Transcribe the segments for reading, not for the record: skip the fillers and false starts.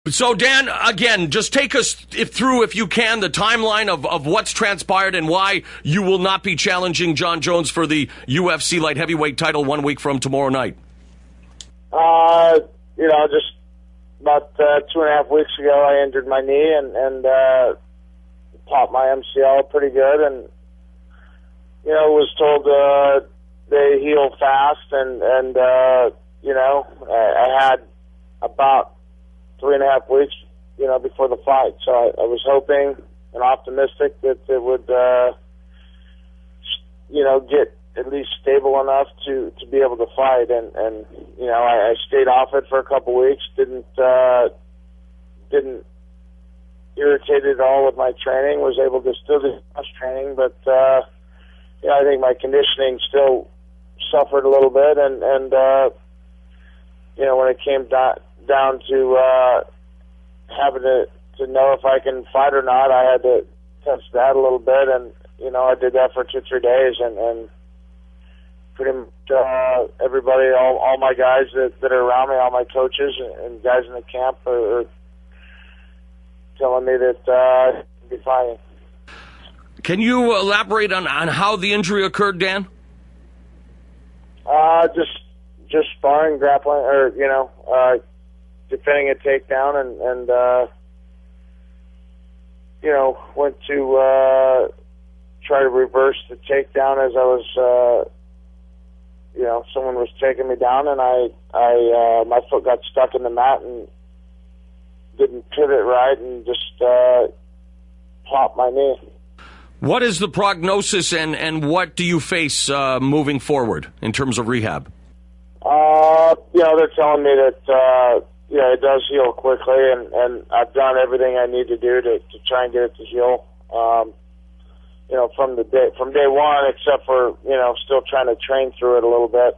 So, Dan, again, just take us through, if you can, the timeline of what's transpired and why you will not be challenging John Jones for the UFC light heavyweight title 1 week from tomorrow night. Just about 2.5 weeks ago, I injured my knee and popped my MCL pretty good, and was told they heal fast, and I had about 3.5 weeks, before the fight. So I was hoping and optimistic that it would, get at least stable enough to be able to fight. And I stayed off it for a couple weeks. Didn't irritate it at all with my training. Was able to still do much training, but I think my conditioning still suffered a little bit. And when it came down to having to know if I can fight or not, I had to test that a little bit, and I did that for 2-3 days, and pretty much everybody, all my guys that are around me, all my coaches and guys in the camp are telling me that I'll be fighting. Can you elaborate on how the injury occurred, Dan? Just sparring, grappling, or defending a takedown, and went to try to reverse the takedown as I was, someone was taking me down, and I my foot got stuck in the mat and didn't pivot right, and just popped my knee. What is the prognosis, and what do you face moving forward in terms of rehab? They're telling me that it does heal quickly, and I've done everything I need to do to try and get it to heal. From day one, except for still trying to train through it a little bit.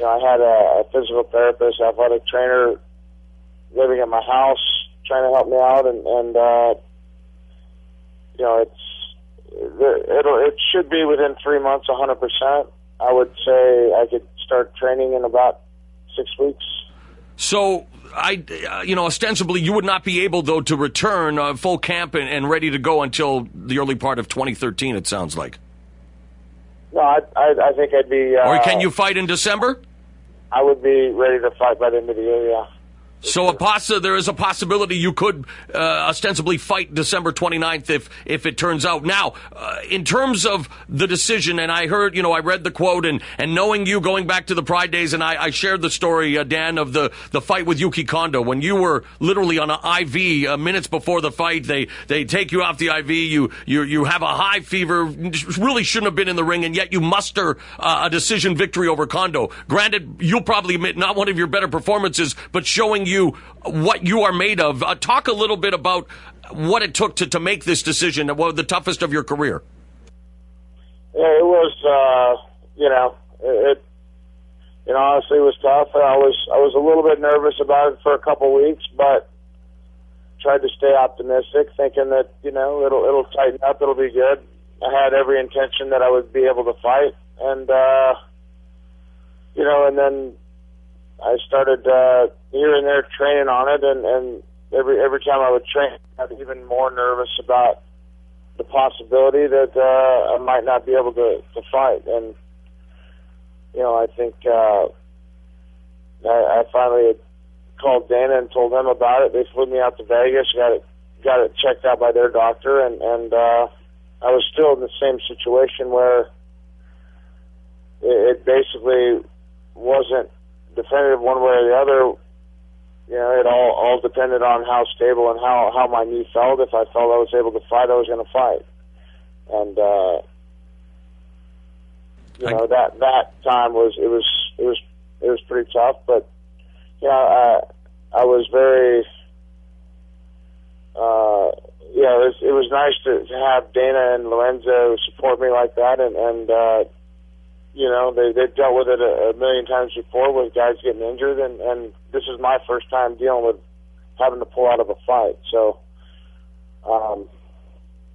I had a physical therapist, athletic trainer living at my house, trying to help me out, and it should be within 3 months, 100%. I would say I could start training in about 6 weeks. So, ostensibly, you would not be able, though, to return full camp and ready to go until the early part of 2013, it sounds like. No, I think I'd be... or can you fight in December? I would be ready to fight by the end of the year, yeah. So there is a possibility you could ostensibly fight December 29th if it turns out. Now, in terms of the decision, and I heard, I read the quote, and knowing you going back to the Pride days, and I shared the story, Dan, of the fight with Yuki Kondo, when you were literally on an IV minutes before the fight. They take you off the IV, you have a high fever, really shouldn't have been in the ring, and yet you muster a decision victory over Kondo. Granted, you'll probably admit not one of your better performances, but showing you what you are made of. Talk a little bit about what it took to make this decision, the toughest of your career. Yeah, it was, it honestly was tough. I was a little bit nervous about it for a couple weeks, but tried to stay optimistic, thinking that, it'll tighten up, it'll be good. I had every intention that I would be able to fight, and, and then I started here and there training on it, and every time I would train, I was even more nervous about the possibility that I might not be able to fight. And I think I finally had called Dana and told them about it. They flew me out to Vegas, got it checked out by their doctor, and I was still in the same situation where it basically wasn't definitive one way or the other. It all depended on how stable and how my knee felt. If I felt I was able to fight, I was going to fight. And that time was pretty tough. But I was very it was nice to have Dana and Lorenzo support me like that, and they've dealt with it a million times before with guys getting injured, and this is my first time dealing with having to pull out of a fight. So,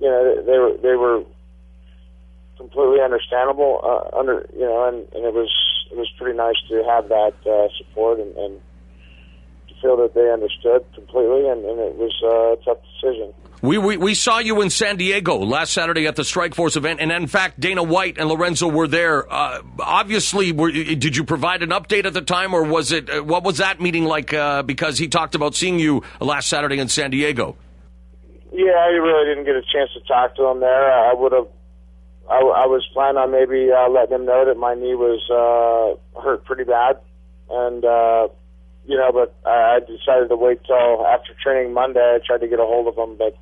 they were completely understandable, and it was pretty nice to have that support and to feel that they understood completely, and it was a tough decision. We saw you in San Diego last Saturday at the Strikeforce event, and in fact, Dana White and Lorenzo were there. Obviously, did you provide an update at the time, or was it what was that meeting like? Because he talked about seeing you last Saturday in San Diego. Yeah, I really didn't get a chance to talk to him there. I would have. I was planning on maybe letting him know that my knee was hurt pretty bad, and but I decided to wait till after training Monday. I tried to get a hold of him, but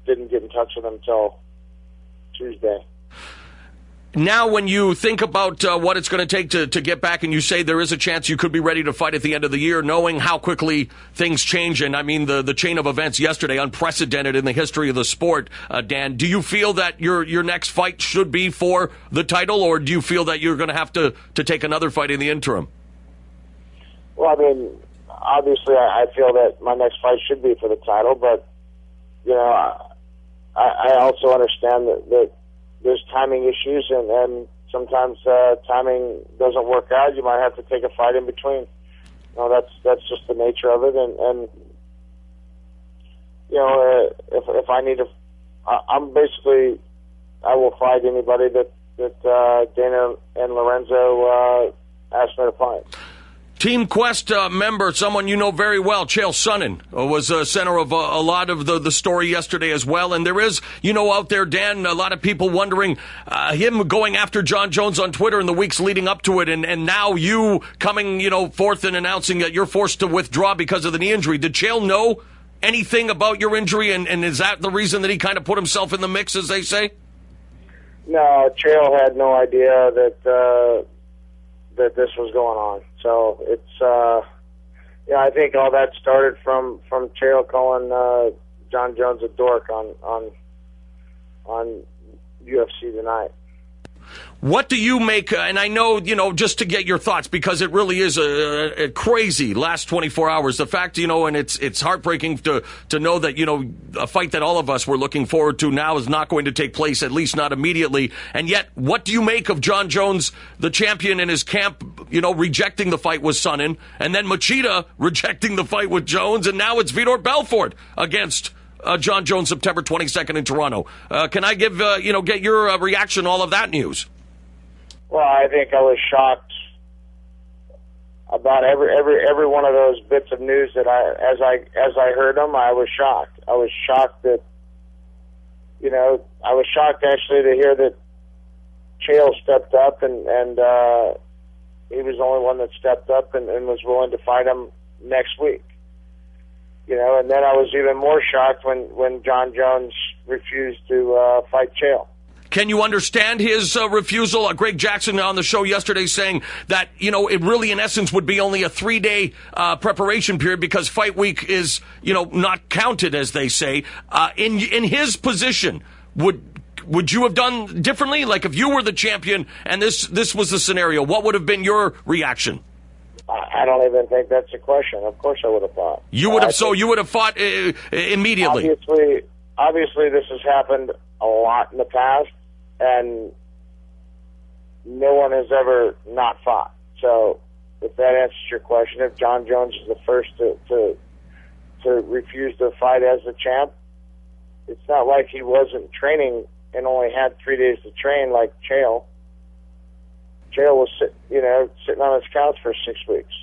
didn't get in touch with him until Tuesday. Now, when you think about what it's going to take to get back, and you say there is a chance you could be ready to fight at the end of the year, knowing how quickly things change, and I mean the chain of events yesterday, unprecedented in the history of the sport, Dan, do you feel that your next fight should be for the title, or do you feel that you're going to have to take another fight in the interim? Well, I mean, obviously I feel that my next fight should be for the title, but, I also understand that there's timing issues, and sometimes timing doesn't work out. You might have to take a fight in between. That's just the nature of it, and if I need to, I will fight anybody that Dana and Lorenzo ask me to fight. Team Quest member, someone you know very well, Chael Sonnen, was center of a lot of the story yesterday as well. And there is, out there, Dan, a lot of people wondering him going after John Jones on Twitter in the weeks leading up to it. And now you coming, forth and announcing that you're forced to withdraw because of the knee injury. Did Chael know anything about your injury? And is that the reason that he kind of put himself in the mix, as they say? No, Chael had no idea that this was going on. So it's, I think all that started from Chael calling John Jones a dork on UFC tonight. What do you make, and I know, just to get your thoughts, because it really is a crazy last 24 hours. The fact, and it's heartbreaking to know that, a fight that all of us were looking forward to now is not going to take place, at least not immediately. And yet, what do you make of John Jones, the champion in his camp, rejecting the fight with Sonnen, and then Machida rejecting the fight with Jones, and now it's Vitor Belfort against John Jones September 22nd in Toronto. Can I get your reaction to all of that news? Well, I think I was shocked about every one of those bits of news that as I heard them, I was shocked. I was shocked that, I was shocked actually to hear that Chael stepped up and he was the only one that stepped up and was willing to fight him next week. And then I was even more shocked when John Jones refused to fight Chael. Can you understand his refusal? Greg Jackson on the show yesterday saying that, it really in essence would be only a 3-day preparation period because fight week is, not counted, as they say. In his position, would you have done differently? Like if you were the champion and this was the scenario, what would have been your reaction? I don't even think that's a question. Of course I would have fought. You would have, you would have fought immediately. Obviously this has happened a lot in the past, and no one has ever not fought. So if that answers your question, if John Jones is the first to refuse to fight as the champ, it's not like he wasn't training and only had 3 days to train like Chael. Chael was sitting on his couch for 6 weeks.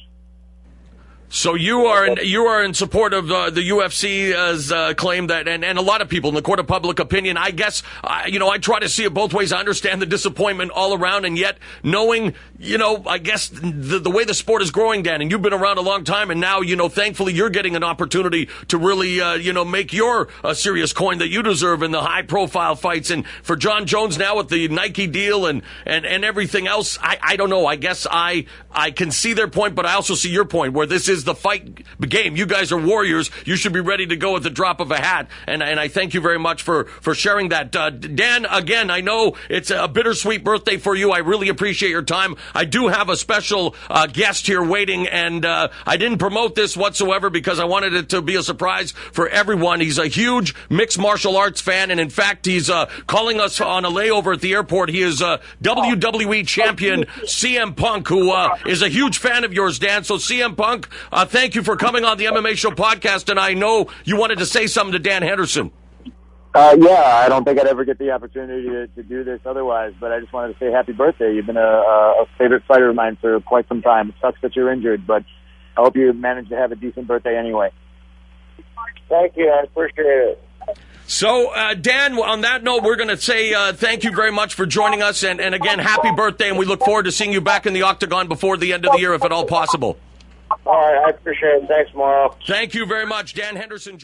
So you are in support of the UFC's claim that, and a lot of people in the court of public opinion. I guess I try to see it both ways. I understand the disappointment all around, and yet knowing I guess the way the sport is growing, Dan, and you've been around a long time, and now thankfully you're getting an opportunity to really make your serious coin that you deserve in the high profile fights. And for John Jones now with the Nike deal and everything else, I don't know. I guess I can see their point, but I also see your point where this is the fight game. You guys are warriors. You should be ready to go at the drop of a hat. And I thank you very much for sharing that. Dan, again, I know it's a bittersweet birthday for you. I really appreciate your time. I do have a special guest here waiting, and I didn't promote this whatsoever because I wanted it to be a surprise for everyone. He's a huge mixed martial arts fan, and in fact, he's calling us on a layover at the airport. He is WWE champion CM Punk, who is a huge fan of yours, Dan. So CM Punk, Thank you for coming on the MMA Show podcast, and I know you wanted to say something to Dan Henderson. Yeah, I don't think I'd ever get the opportunity to do this otherwise, but I just wanted to say happy birthday. You've been a favorite fighter of mine for quite some time. It sucks that you're injured, but I hope you managed to have a decent birthday anyway. Thank you. I appreciate it. So, Dan, on that note, we're going to say thank you very much for joining us, and again, happy birthday, and we look forward to seeing you back in the octagon before the end of the year, if at all possible. All right, I appreciate it. Thanks, Mauro. Thank you very much. Dan Henderson.